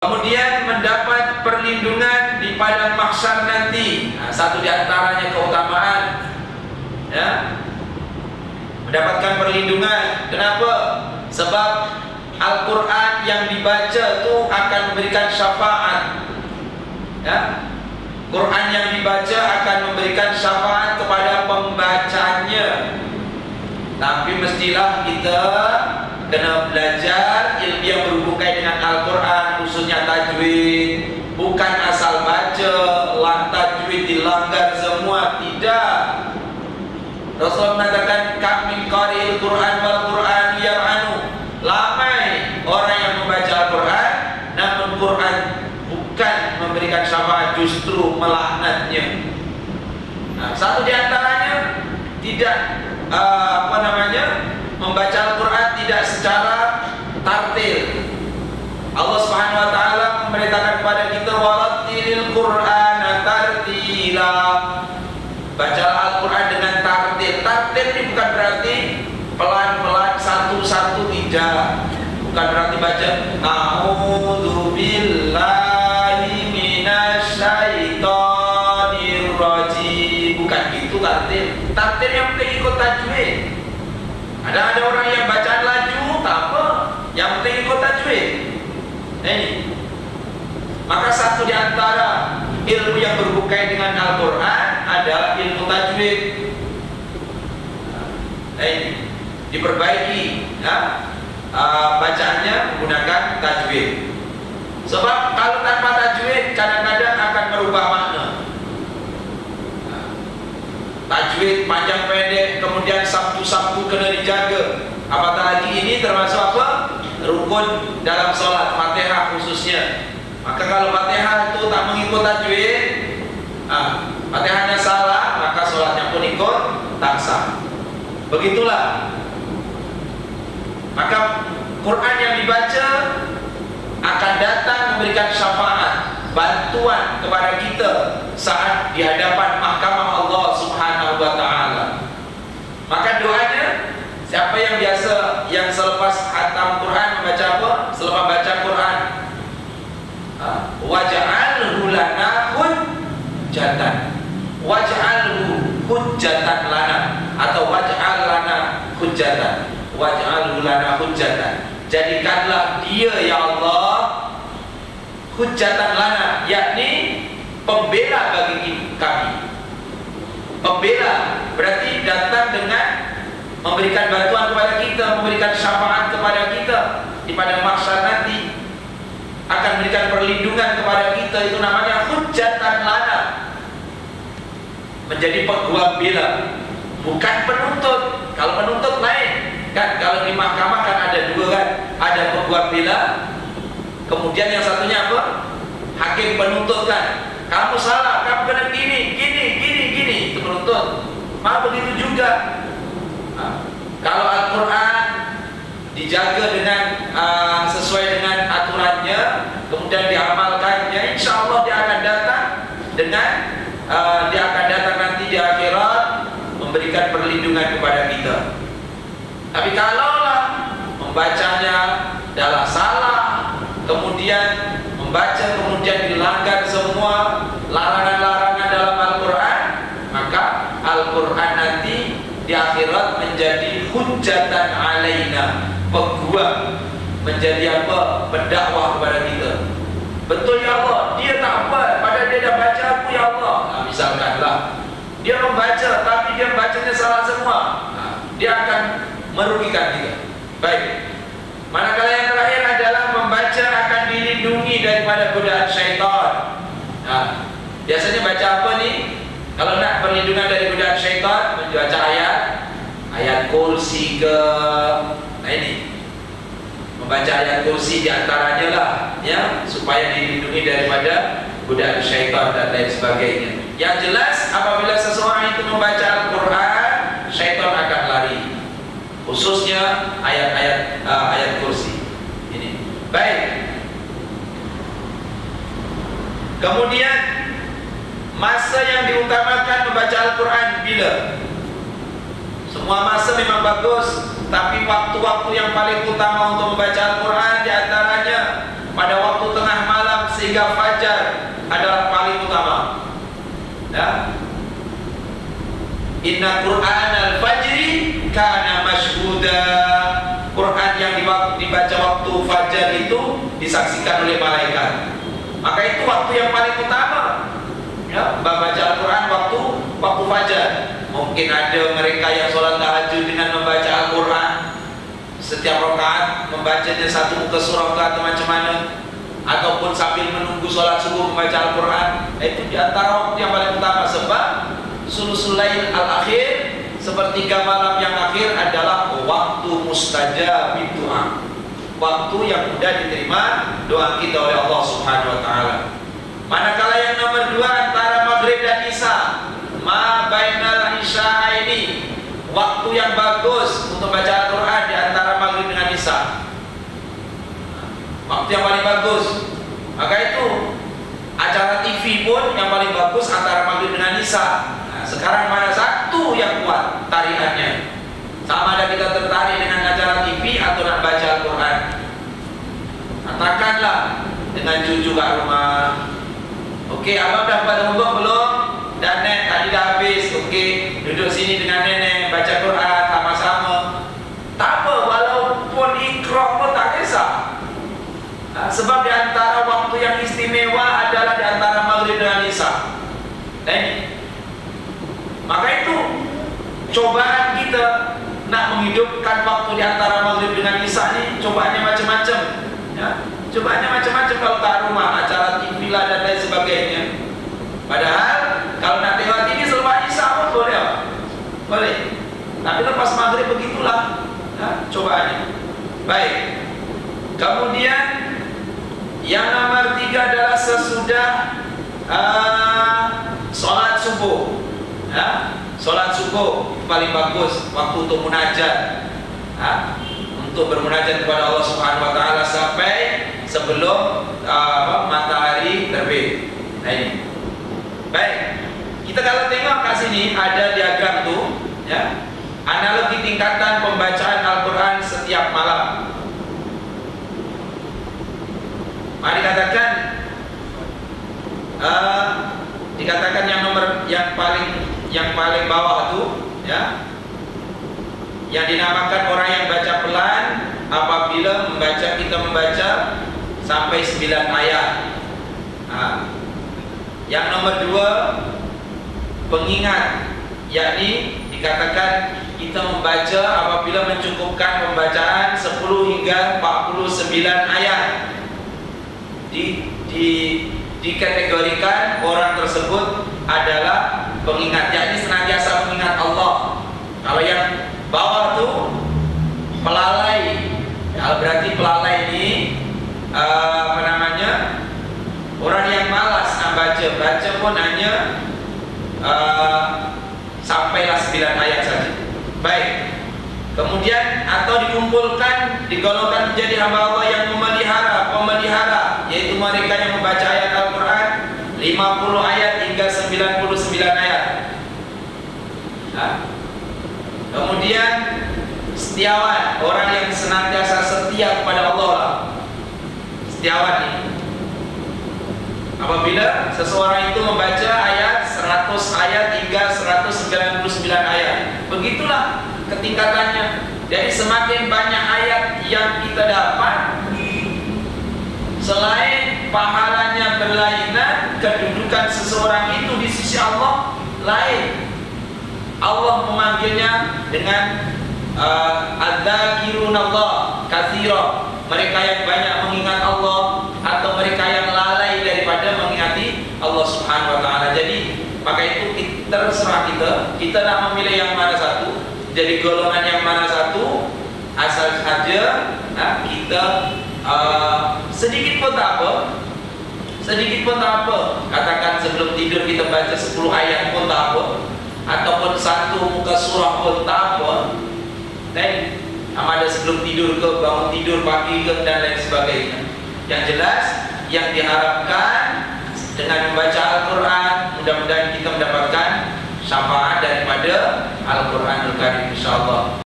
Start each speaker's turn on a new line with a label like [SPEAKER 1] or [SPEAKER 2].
[SPEAKER 1] Kemudian mendapat perlindungan di padang mahsyar nanti. Nah, satu di antaranya keutamaan, ya, mendapatkan perlindungan. Kenapa? Sebab Al-Quran yang dibaca itu akan memberikan syafaat, ya. Quran yang dibaca akan memberikan syafaat kepada pembacanya. Tapi mestilah kita kena belajar ilmu yang berhubungan dengan Al-Quran, khususnya tajwid. Bukan asal baca, tajwid dilanggar semua. Tidak. Rasulullah mengatakan, kam min qari'il Quran wal Quran yar'anu. Ramai orang yang membaca Al-Quran, namun Quran bukan memberikan syafaat, justru melaknatnya. Nah, satu di antaranya tidak membaca Al-Quran tidak secara tartil. Allah Subhanahu wa taala memerintahkan kepada kita, warattilil Qur'ana tartila. Bacalah Al-Quran dengan tartil. Tartil ini bukan berarti pelan-pelan satu-satu, tidak. Bukan berarti baca a'udzu billahi minasyaitonir rajim. Bukan gitu tartil. Tartil yang penting ikut tajwid. Ada orang yang bacaan laju, tak apa, yang penting ikut tajwid. Ini. Maka satu di antara ilmu yang berhubungan dengan Al-Quran adalah ilmu tajwid. Ini diperbaiki, ya, bacaannya menggunakan tajwid. Sebab kalau tanpa tajwid kadang-kadang akan merubah makna. Tajwid panjang pendek, kemudian sabtu-sabtu kena dijaga. Apatah lagi ini termasuk apa? Rukun dalam sholat, Fatihah khususnya. Maka kalau Fatihah itu tak mengikut tajwid, Fatihahnya salah, maka sholatnya pun ikut tak sah. Begitulah. Maka Quran yang dibaca akan datang memberikan syafaat, bantuan kepada kita saat di hadapan mahkamah Allah Subhanahu wa taala. Maka doanya, siapa yang biasa yang selepas khatam Quran membaca apa? Selepas baca Quran, waj'alhu lana hujjatan. Waj'alhu hujjatan lana, atau waj'al lana hujjatan. Waj'alhu lana hujjatan. Jadikanlah dia ya Allah hujjatan lana, yakni pembela bagi kami. Pembela berarti datang dengan memberikan bantuan kepada kita, memberikan syafaat kepada kita di padang mahsyar nanti, akan memberikan perlindungan kepada kita. Itu namanya hujjatan lana, menjadi peguam bela, bukan penuntut. Kalau penuntut lain kan, kalau di mahkamah kan ada dua kan, ada peguam bela, kemudian yang satunya apa? Hakim penuntut kan. Kamu salah, kamu kena gini, itu penuntut. Maka begitu juga. Kalau Al-Quran dijaga dengan sesuai dengan aturannya, kemudian diamalkannya, insya Allah dia akan datang dengan dia akan datang nanti di akhirat memberikan perlindungan kepada kita. Tapi kalaulah membacanya adalah salah, kemudian membaca kemudian dilanggar semua larangan-larangan dalam Al-Quran, maka Al-Quran nanti di akhirat menjadi hujjatan alaina, peguam, menjadi apa? Pendakwah kepada kita. Betul ya Allah, dia tak buat, padahal dia dah baca aku ya Allah. Misalkanlah dia membaca tapi dia bacanya salah semua, dia akan merugikan kita. Baik. Manakala yang terakhir adalah membaca akan dilindungi daripada godaan syaitan. Biasanya baca apa nih? Kalau nak perlindungan dari godaan syaitan, membaca ayat kursi ke, ini membaca ayat kursi diantaranya lah, ya, supaya dilindungi daripada godaan syaitan dan lain sebagainya. Yang jelas apabila seseorang itu membaca Al-Quran, syaitan akan lari, khususnya ayat kursi ini. Baik. Kemudian masa yang diutamakan membaca Al-Quran bila? Semua masa memang bagus, tapi waktu-waktu yang paling utama untuk membaca Al-Quran diantaranya pada waktu tengah malam sehingga fajar adalah paling utama. Ya. Inna Qur'an al-fajri kana mashhuda. Quran yang dibaca waktu fajar itu disaksikan oleh malaikat. Maka itu waktu yang paling utama. Ya, membaca Al-Quran waktu fajar. Mungkin ada mereka yang sholat tahajud dengan membaca Al-Quran. Setiap rakaat membacanya satu muka surah atau macam mana, ataupun sambil menunggu sholat subuh membaca Al-Quran. Itu di antara waktu yang paling utama. Sebab sulusul lail al-akhir, sepertiga malam yang akhir adalah waktu mustajab doa, waktu yang mudah diterima doa kita oleh Allah Subhanahu wa taala. Manakala yang nomor 2 antara maghrib dan isya, ma bainal isya ini, waktu yang bagus untuk baca Al-Quran di antara maghrib dengan isya, waktu yang paling bagus. Maka itu acara TV pun yang paling bagus antara maghrib dengan isya. Nah, sekarang mana satu yang kuat tarikannya? Sama ada kita tertarik dengan acara TV atau nak baca Al-Quran? Katakanlah dengan cucu kat rumah, okey, abang dah pada homework belum? Dan nek tadi dah habis. Okey, duduk sini dengan nenek baca Quran sama-sama. Tak apa, walaupun ikhram pun tak kisah. Sebab di antara waktu yang istimewa adalah di antara maghrib dengan isya. Maka itu cobaan kita nak menghidupkan waktu di antara maghrib dengan isya ni, cobaannya macam-macam. Ya, cobaannya macam-macam kalau kat rumah, acara TV lah dan lain sebagainya. Padahal kalau nak tengok TV selepas isya pun boleh, boleh. Tapi lepas maghrib begitulah, ya, cobaannya. Baik. Kemudian yang nomor 3 adalah sesudah solat subuh. Ya, solat subuh paling bagus waktu untuk munajat. Ya, untuk bermunajat kepada Allah Subhanahu wa taala sampai sebelum matahari terbit. Nah, ini. Baik. Kita kalau tengok kat sini ada diagram tu, ya. Analogi tingkatan pembacaan Al-Quran setiap malam. Mari dikatakan yang paling bawah tu, ya, yang dinamakan orang yang baca pelan apabila kita membaca sampai 9 ayat. Yang nomor 2 pengingat, yakni dikatakan kita membaca apabila mencukupkan pembacaan 10 hingga 49 ayat. Dikategorikan orang tersebut adalah pengingat, yakni senantiasa mengingat Allah. Kalau yang bawah tu pelalai, ya, berarti pelalai ini orang yang malas nak baca pun hanya sampailah 9 ayat saja. Baik. Kemudian atau dikumpulkan, digolongkan menjadi hamba Allah yang pemelihara, yaitu mereka yang membaca ayat Al-Quran 50 ayat hingga 99 ayat. Kemudian setiawan, orang yang senantiasa setia kepada Allah lah. Setiawan ini apabila seseorang itu membaca ayat 100 ayat hingga 199 ayat. Begitulah ketingkatannya. Jadi semakin banyak ayat yang kita dapat, selain pahalanya berlainan, kedudukan seseorang itu di sisi Allah lain. Allah memanggilnya dengan adzakirunallah katsira, mereka yang banyak mengingat Allah, atau mereka yang lalai daripada mengingati Allah Subhanahu wa taala. Jadi maka itu terserah kita nak memilih yang mana satu, jadi golongan yang mana satu, asal saja kita sedikit pun tak apa, katakan sebelum tidur kita baca 10 ayat pun tak apa, ataupun satu muka surah pun tak apa. Dan ada sebelum tidur ke, bangun tidur pagi ke, dan lain sebagainya. Yang jelas yang diharapkan dengan membaca Al-Quran, mudah-mudahan kita mendapatkan syafaat daripada Al-Quranul Karim, insyaAllah.